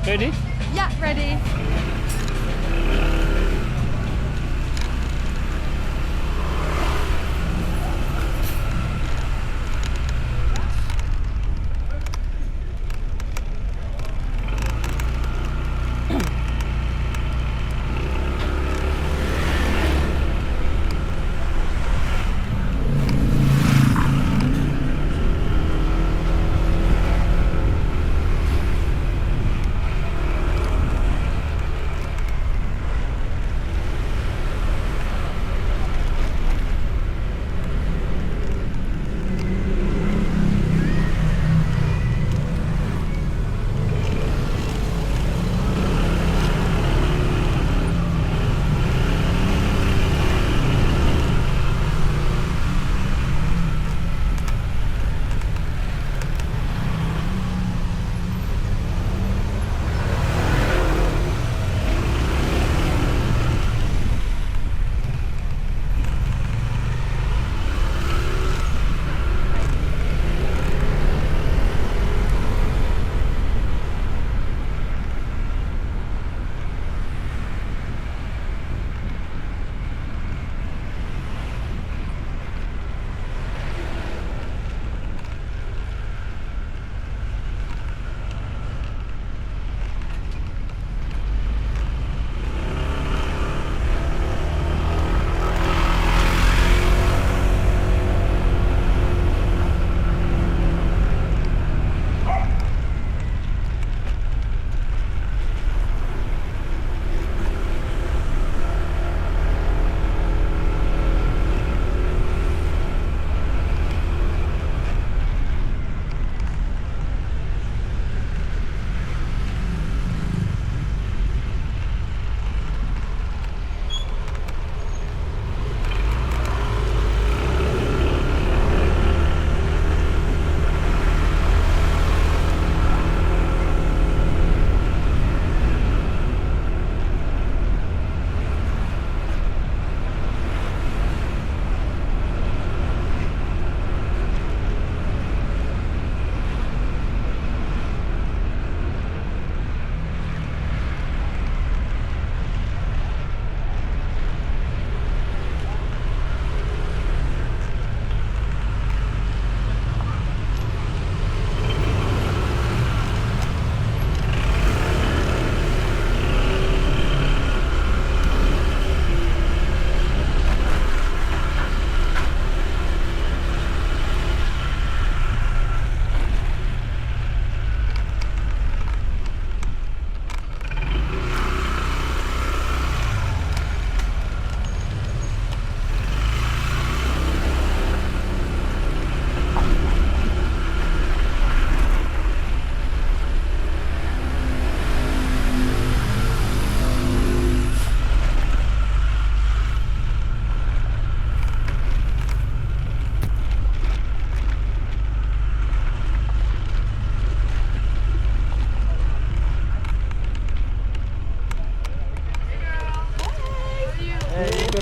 Ready? Yeah, ready.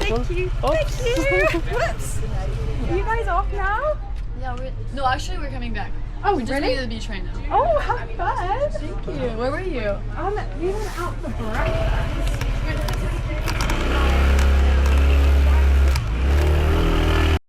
Thank you. Oops. Thank you. Whoops. Are you guys off now? Yeah, no, actually we're coming back. Oh, We're just really? going to the beach right now. Oh, have fun. Thank you. Where were you? We went out for breakfast.